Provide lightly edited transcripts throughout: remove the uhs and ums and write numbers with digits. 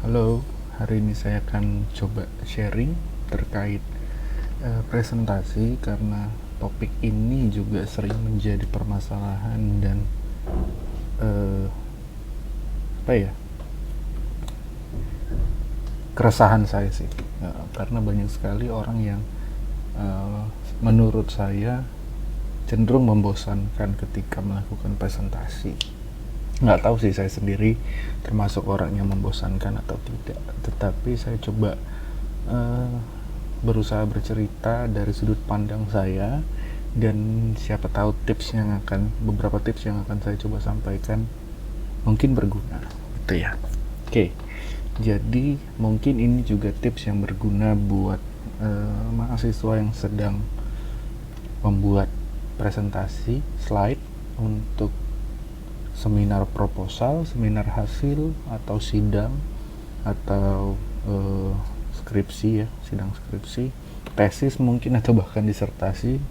Halo, hari ini saya akan coba sharing terkait presentasi karena topik ini juga sering menjadi permasalahan dan eh, apa ya keresahan saya sih. Karena banyak sekali orang yang eh, menurut saya cenderung membosankan ketika melakukan presentasi. Nggak tahu sih saya sendiri termasuk orang yang membosankan atau tidak, tetapi saya coba eh, berusaha bercerita dari sudut pandang saya, dan siapa tahu beberapa tips yang akan saya coba sampaikan mungkin berguna gitu ya. Oke, jadi mungkin ini juga tips yang berguna buat mahasiswa yang sedang membuat presentasi slide untuk seminar proposal, seminar hasil, atau sidang, atau skripsi ya, sidang skripsi, tesis mungkin, atau bahkan disertasi.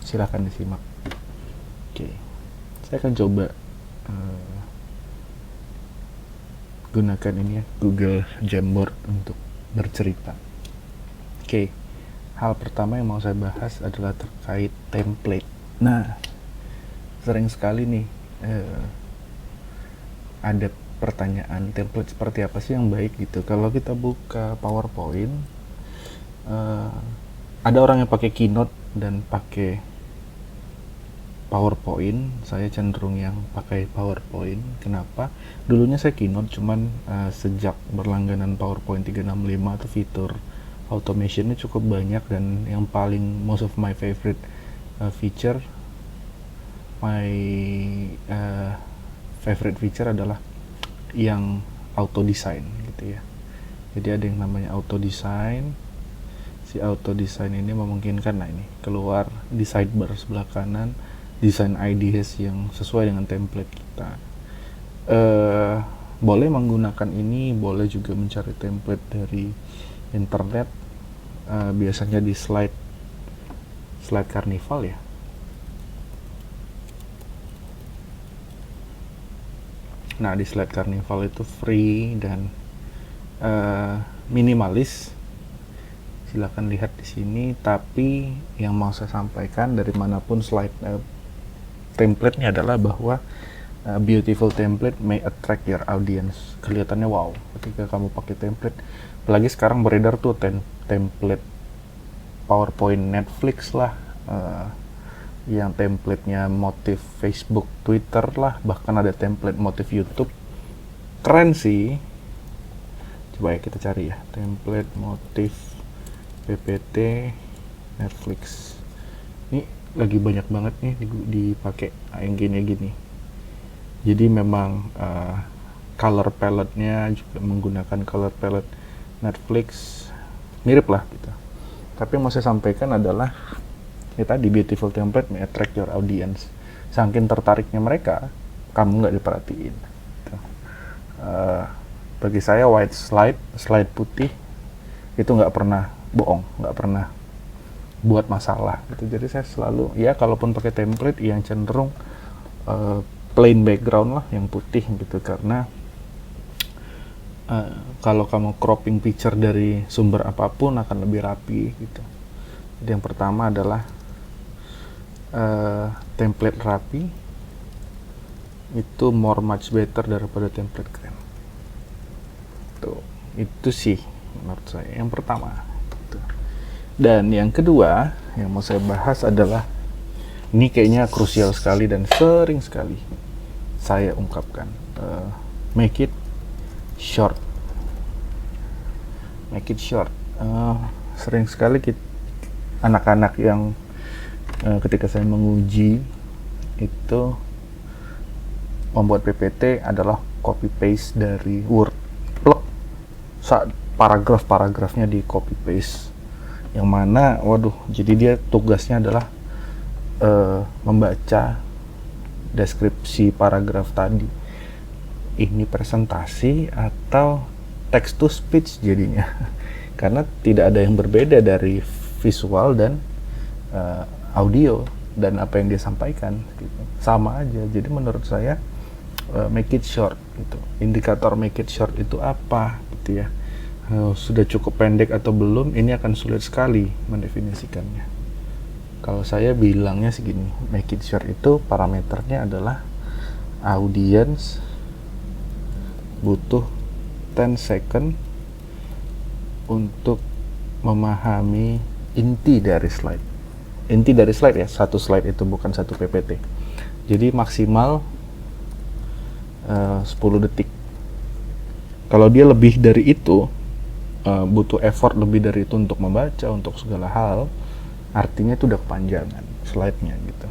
Silahkan disimak. Oke, saya akan coba gunakan ini ya, Google Jamboard untuk bercerita. Oke, hal pertama yang mau saya bahas adalah terkait template. Nah, sering sekali nih ada pertanyaan, template seperti apa sih yang baik gitu. Kalau kita buka PowerPoint, ada orang yang pakai Keynote dan pakai PowerPoint. Saya cenderung yang pakai PowerPoint. Kenapa? Dulunya saya Keynote, cuman sejak berlangganan PowerPoint 365 itu fitur automationnya cukup banyak, dan yang paling most of my favorite feature favorite feature adalah yang auto design gitu ya. Jadi ada yang namanya auto design. Si auto design ini memungkinkan, nah ini keluar di sidebar sebelah kanan design ideas yang sesuai dengan template kita. Boleh menggunakan ini, boleh juga mencari template dari internet, biasanya di slide Carnival ya. Nah, di slide Carnival itu free dan minimalis. Silahkan lihat di sini. Tapi yang mau saya sampaikan dari manapun slide template-nya adalah bahwa beautiful template may attract your audience. Kelihatannya wow ketika kamu pakai template. Apalagi sekarang beredar tuh template PowerPoint Netflix lah, yang templatenya motif Facebook, Twitter lah, bahkan ada template motif YouTube. Keren sih. Coba ya kita cari ya, template motif PPT Netflix. Ini lagi banyak banget nih dipakai yang gini-gini. Jadi memang color palette-nya juga menggunakan color palette Netflix, mirip lah gitu. Tapi yang mau saya sampaikan adalah ya tadi, beautiful template may attract your audience. Saking tertariknya mereka, kamu nggak diperhatiin gitu. Bagi saya white slide putih itu nggak pernah bohong, nggak pernah buat masalah gitu. Jadi saya selalu ya, kalaupun pakai template yang cenderung plain background lah, yang putih gitu. Karena kalau kamu cropping picture dari sumber apapun akan lebih rapi gitu. Jadi yang pertama adalah template rapi itu much better daripada template keren. Tuh, itu sih menurut saya yang pertama. Tuh. Dan yang kedua yang mau saya bahas adalah, ini kayaknya krusial sekali dan sering sekali saya ungkapkan, make it short. Make it short. Sering sekali anak-anak yang ketika saya menguji itu membuat PPT adalah copy paste dari Word, plek, saat paragraf-paragrafnya di copy paste, yang mana waduh, jadi dia tugasnya adalah membaca deskripsi paragraf tadi. Ini presentasi atau text to speech jadinya karena tidak ada yang berbeda dari visual dan audio dan apa yang dia sampaikan gitu. Sama aja. Jadi menurut saya make it short gitu. Indikator make it short itu apa gitu ya. Sudah cukup pendek atau belum, ini akan sulit sekali mendefinisikannya. Kalau saya bilangnya segini, make it short itu parameternya adalah audience butuh 10 second untuk memahami inti dari slide. Inti dari slide ya, satu slide itu bukan satu PPT. Jadi maksimal 10 detik. Kalau dia lebih dari itu, butuh effort lebih dari itu untuk membaca, untuk segala hal, artinya itu udah kepanjangan slide-nya gitu.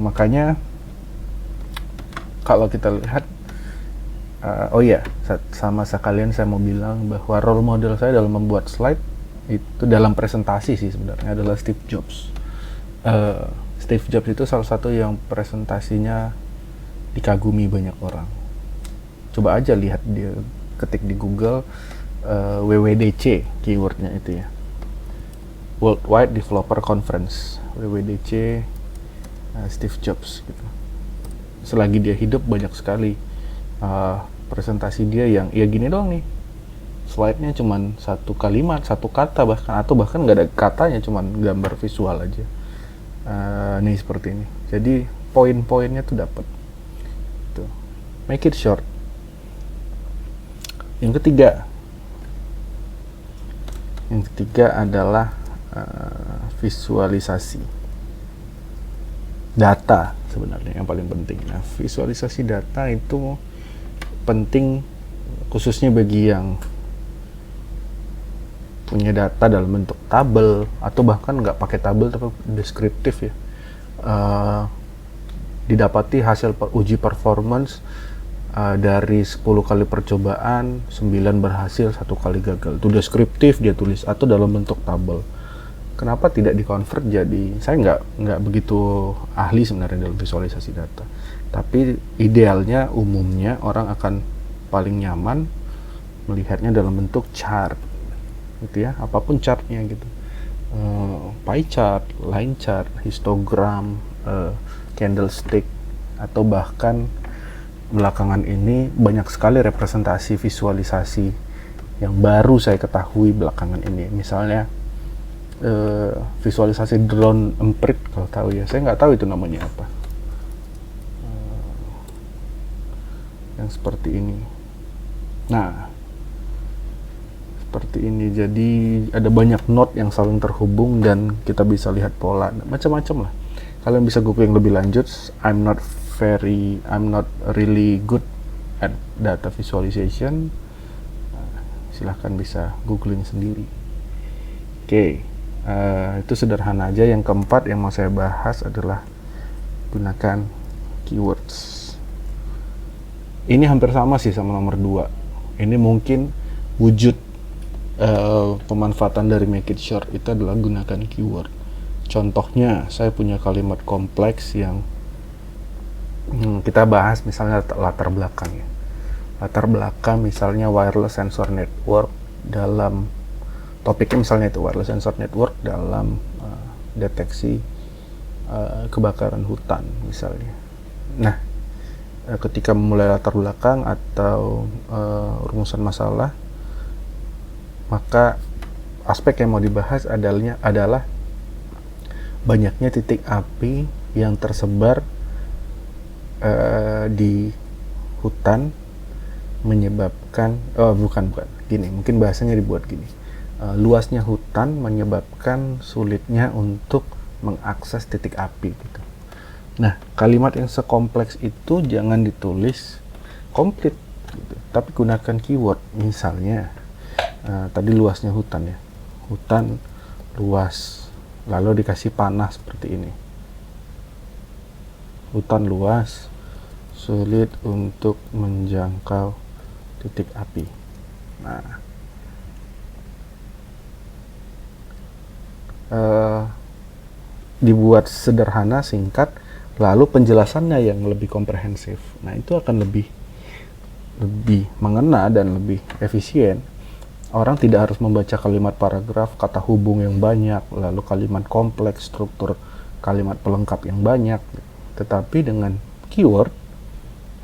Makanya kalau kita lihat, sama sekalian saya mau bilang bahwa role model saya dalam membuat slide itu dalam presentasi sih sebenarnya adalah Steve Jobs. Steve Jobs itu salah satu yang presentasinya dikagumi banyak orang. Coba aja lihat, dia ketik di Google WWDC keywordnya itu ya, Worldwide Developer Conference, WWDC Steve Jobs gitu. Selagi dia hidup banyak sekali presentasi dia yang ya gini doang nih, slide-nya cuman satu kalimat, satu kata atau bahkan nggak ada katanya, cuman gambar visual aja. Nih seperti ini. Jadi poin-poinnya tuh dapat. Tuh. Make it short. Yang ketiga adalah visualisasi data sebenarnya yang paling penting. Nah, visualisasi data itu penting khususnya bagi yang punya data dalam bentuk tabel atau bahkan nggak pakai tabel tapi deskriptif ya. Didapati hasil uji performance dari 10 kali percobaan 9 berhasil, 1 kali gagal. Itu deskriptif dia tulis atau dalam bentuk tabel. Kenapa tidak dikonvert jadi, saya nggak begitu ahli sebenarnya dalam visualisasi data, tapi idealnya umumnya orang akan paling nyaman melihatnya dalam bentuk chart gitu ya, apapun chartnya gitu, pie chart, line chart, histogram, candlestick, atau bahkan belakangan ini banyak sekali representasi visualisasi yang baru saya ketahui belakangan ini. Misalnya visualisasi drone emprit, kalau tahu ya, saya nggak tahu itu namanya apa, yang seperti ini. Nah, seperti ini. Jadi ada banyak node yang saling terhubung dan kita bisa lihat pola, macam-macam lah. Kalian bisa googling lebih lanjut. I'm not really good at data visualization. Silahkan bisa googling sendiri. Oke, itu sederhana aja. Yang keempat yang mau saya bahas adalah gunakan keywords. Ini hampir sama sih sama nomor 2. Ini mungkin wujud pemanfaatan dari make it short itu adalah gunakan keyword. Contohnya, saya punya kalimat kompleks yang kita bahas, misalnya latar belakang ya. Latar belakang misalnya wireless sensor network, dalam topiknya misalnya itu wireless sensor network dalam deteksi kebakaran hutan misalnya. Nah, ketika memulai latar belakang atau rumusan masalah, maka aspek yang mau dibahas adalah banyaknya titik api yang tersebar di hutan menyebabkan gini, mungkin bahasanya dibuat gini, luasnya hutan menyebabkan sulitnya untuk mengakses titik api gitu. Nah, kalimat yang sekompleks itu jangan ditulis komplit gitu, tapi gunakan keyword. Misalnya tadi luasnya hutan ya, hutan luas, lalu dikasih panah seperti ini, hutan luas, sulit untuk menjangkau titik api. Nah, dibuat sederhana, singkat, lalu penjelasannya yang lebih komprehensif. Nah, itu akan lebih mengena dan lebih efisien. Orang tidak harus membaca kalimat paragraf, kata hubung yang banyak, lalu kalimat kompleks, struktur kalimat pelengkap yang banyak. Tetapi dengan keyword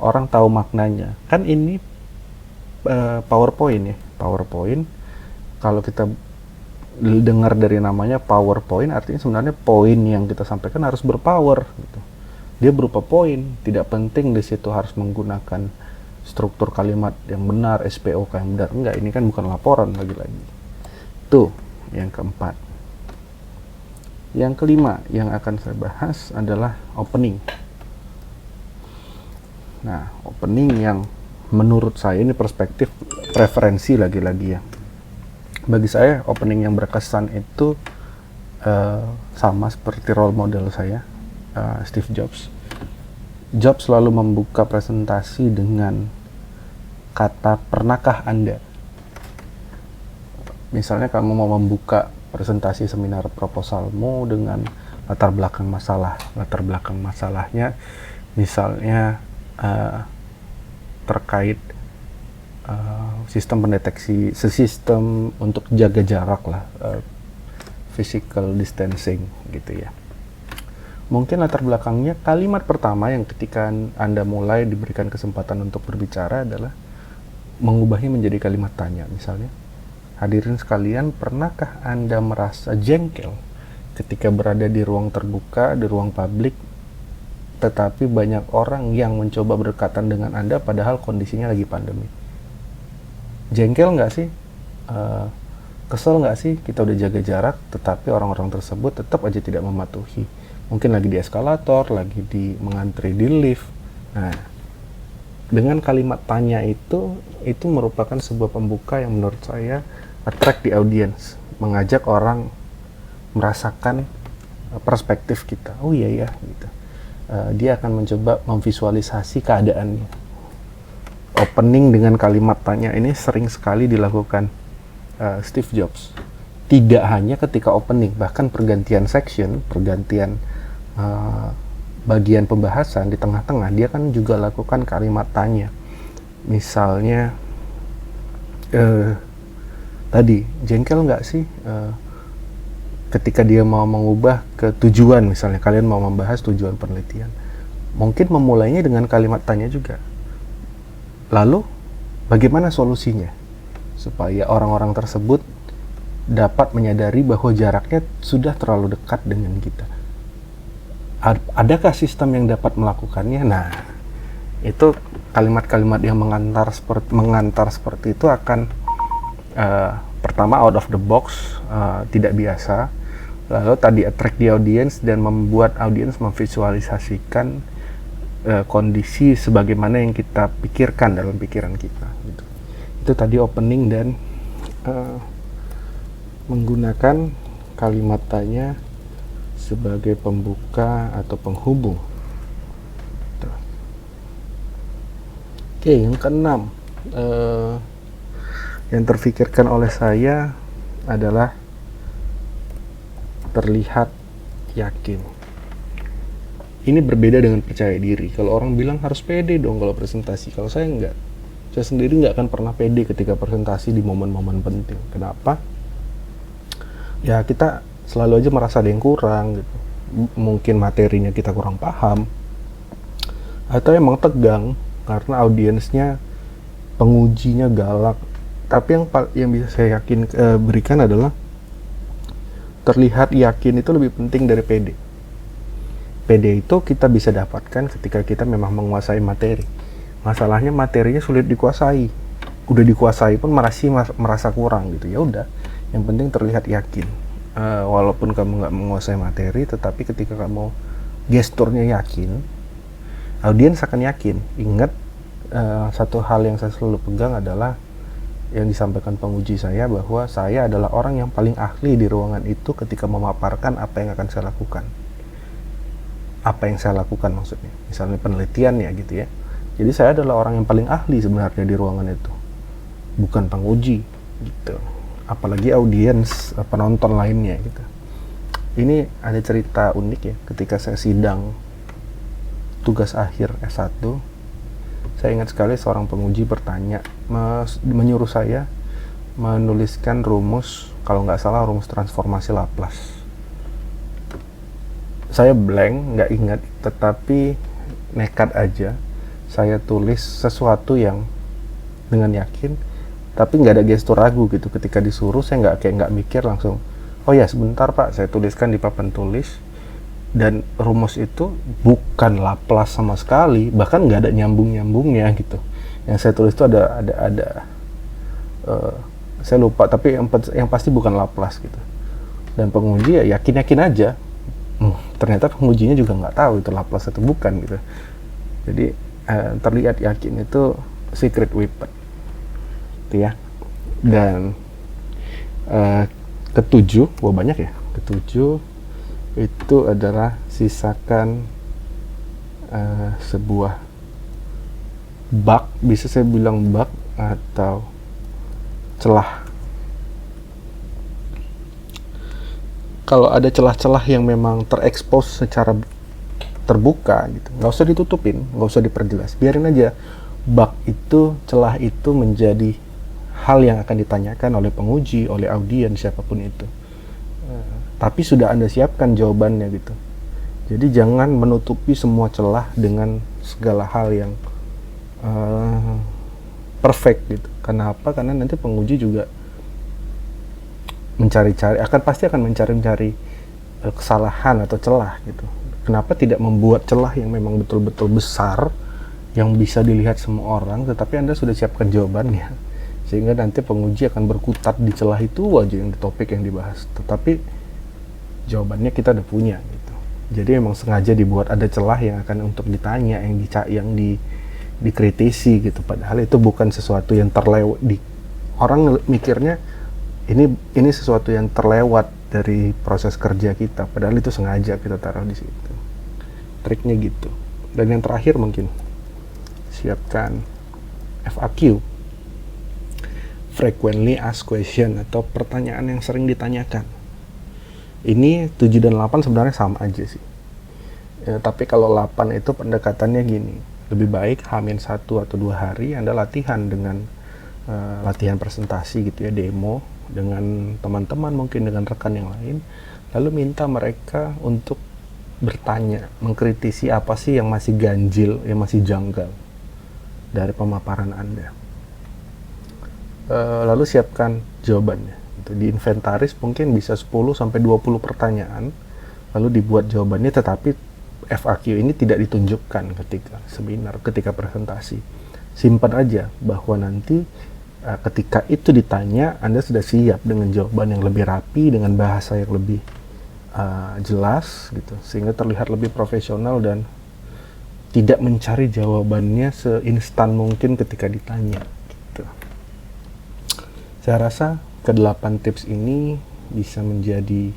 orang tahu maknanya. Kan ini PowerPoint ya. PowerPoint, kalau kita dengar dari namanya PowerPoint, artinya sebenarnya poin yang kita sampaikan harus berpower gitu. Dia berupa poin, tidak penting di situ harus menggunakan struktur kalimat yang benar, SPOK yang benar. Enggak, ini kan bukan laporan lagi-lagi. Tuh, yang keempat. Yang kelima yang akan saya bahas adalah opening. Nah, opening yang menurut saya ini perspektif preferensi lagi-lagi ya. Bagi saya opening yang berkesan itu sama seperti role model saya, Steve Jobs. Jobs selalu membuka presentasi dengan kata pernahkah Anda. Misalnya kamu mau membuka presentasi seminar proposalmu dengan latar belakang masalahnya misalnya terkait sistem pendeteksi, sistem untuk jaga jarak lah, physical distancing gitu ya. Mungkin latar belakangnya kalimat pertama yang ketika Anda mulai diberikan kesempatan untuk berbicara adalah mengubahnya menjadi kalimat tanya. Misalnya, hadirin sekalian, pernahkah Anda merasa jengkel ketika berada di ruang terbuka, di ruang publik, tetapi banyak orang yang mencoba berdekatan dengan Anda padahal kondisinya lagi pandemi? Jengkel nggak sih? Kesel nggak sih? Kita udah jaga jarak, tetapi orang-orang tersebut tetap aja tidak mematuhi. Mungkin lagi di eskalator, lagi mengantri di lift. Nah, dengan kalimat tanya itu merupakan sebuah pembuka yang menurut saya attract the audience, mengajak orang merasakan perspektif kita. Oh iya ya, gitu. Dia akan mencoba memvisualisasi keadaannya. Opening dengan kalimat tanya ini sering sekali dilakukan Steve Jobs. Tidak hanya ketika opening, bahkan pergantian section, pergantian bagian pembahasan di tengah-tengah, dia kan juga lakukan kalimat tanya. Misalnya tadi, jengkel nggak sih ketika dia mau mengubah ke tujuan, misalnya kalian mau membahas tujuan penelitian, mungkin memulainya dengan kalimat tanya juga. Lalu bagaimana solusinya supaya orang-orang tersebut dapat menyadari bahwa jaraknya sudah terlalu dekat dengan kita? Adakah sistem yang dapat melakukannya? Nah, itu kalimat-kalimat yang mengantar seperti itu akan pertama out of the box, tidak biasa. Lalu tadi attract the audience dan membuat audience memvisualisasikan kondisi sebagaimana yang kita pikirkan dalam pikiran kita. Gitu. Itu tadi opening dan menggunakan kalimat tanya sebagai pembuka atau penghubung. Tuh. Oke, yang keenam yang terfikirkan oleh saya adalah terlihat yakin. Ini berbeda dengan percaya diri. Kalau orang bilang harus pede dong kalau presentasi, kalau saya enggak. Saya sendiri nggak akan pernah pede ketika presentasi di momen-momen penting. Kenapa? Ya kita selalu aja merasa ada yang kurang gitu. Mungkin materinya kita kurang paham, atau emang tegang karena audiensnya, pengujinya galak. Tapi yang bisa saya berikan adalah terlihat yakin itu lebih penting dari pede. Pede itu kita bisa dapatkan ketika kita memang menguasai materi. Masalahnya materinya sulit dikuasai. Udah dikuasai pun masih merasa kurang gitu. Ya udah, yang penting terlihat yakin. Walaupun kamu nggak menguasai materi, tetapi ketika kamu gesturnya yakin, audiens akan yakin. Ingat, satu hal yang saya selalu pegang adalah yang disampaikan penguji saya, bahwa saya adalah orang yang paling ahli di ruangan itu ketika memaparkan apa yang akan saya lakukan. Apa yang saya lakukan maksudnya, misalnya penelitian ya gitu ya. Jadi saya adalah orang yang paling ahli sebenarnya di ruangan itu, bukan penguji gitu. Apalagi audiens, penonton lainnya gitu. Ini ada cerita unik ya, ketika saya sidang tugas akhir S1, saya ingat sekali seorang penguji bertanya, menyuruh saya menuliskan rumus, kalau nggak salah rumus transformasi Laplace. Saya blank, nggak ingat, tetapi nekat aja saya tulis sesuatu yang dengan yakin, tapi nggak ada gestur ragu gitu. Ketika disuruh saya nggak mikir, langsung, oh ya sebentar Pak, saya tuliskan di papan tulis. Dan rumus itu bukan Laplace sama sekali, bahkan nggak ada nyambungnya gitu. Yang saya tulis itu ada saya lupa, tapi yang pasti bukan Laplace gitu. Dan penguji ya yakin aja. Ternyata pengujinya juga nggak tahu itu Laplace atau bukan gitu. Jadi terlihat yakin itu secret weapon gitu ya. Dan ketujuh, banyak ya. Ketujuh itu adalah sisakan sebuah bug, bisa saya bilang bug atau celah. Kalau ada celah-celah yang memang terekspos secara terbuka gitu, nggak usah ditutupin, nggak usah diperjelas, biarin aja bug itu, celah itu menjadi hal yang akan ditanyakan oleh penguji, oleh audien, siapapun itu. Tapi sudah Anda siapkan jawabannya gitu. Jadi jangan menutupi semua celah dengan segala hal yang perfect gitu. Kenapa? Karena nanti penguji juga pasti akan mencari kesalahan atau celah gitu. Kenapa tidak membuat celah yang memang betul-betul besar, yang bisa dilihat semua orang, tetapi Anda sudah siapkan jawabannya, sehingga nanti penguji akan berkutat di celah itu aja yang di topik yang dibahas, tetapi jawabannya kita udah punya gitu. Jadi emang sengaja dibuat ada celah yang akan untuk ditanya, yang dikritisi gitu. Padahal itu bukan sesuatu yang terlewat. Orang mikirnya ini sesuatu yang terlewat dari proses kerja kita. Padahal itu sengaja kita taruh di situ. Triknya gitu. Dan yang terakhir mungkin siapkan FAQ, frequently asked question, atau pertanyaan yang sering ditanyakan. Ini 7 dan 8 sebenarnya sama aja sih. Tapi kalau 8 itu pendekatannya gini, lebih baik H-1 atau 2 hari Anda latihan dengan latihan presentasi gitu ya, demo dengan teman-teman, mungkin dengan rekan yang lain, lalu minta mereka untuk bertanya, mengkritisi apa sih yang masih ganjil, yang masih janggal dari pemaparan Anda. Lalu siapkan jawabannya. Di inventaris mungkin bisa 10-20 pertanyaan, lalu dibuat jawabannya, tetapi FAQ ini tidak ditunjukkan ketika seminar, ketika presentasi. Simpan aja bahwa nanti ketika itu ditanya, Anda sudah siap dengan jawaban yang lebih rapi, dengan bahasa yang lebih jelas gitu, sehingga terlihat lebih profesional dan tidak mencari jawabannya seinstan mungkin ketika ditanya gitu. Saya rasa ke-8 tips ini bisa menjadi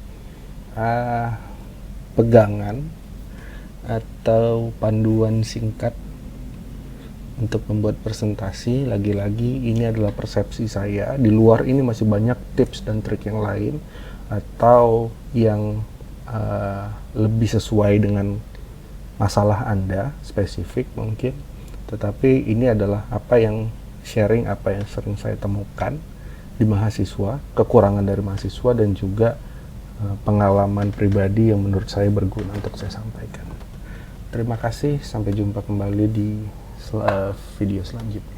pegangan atau panduan singkat untuk membuat presentasi. Lagi-lagi ini adalah persepsi saya. Di luar ini masih banyak tips dan trik yang lain atau yang lebih sesuai dengan masalah Anda, spesifik mungkin. Tetapi ini adalah apa yang sering saya temukan di mahasiswa, kekurangan dari mahasiswa, dan juga pengalaman pribadi yang menurut saya berguna untuk saya sampaikan. Terima kasih, sampai jumpa kembali di video selanjutnya.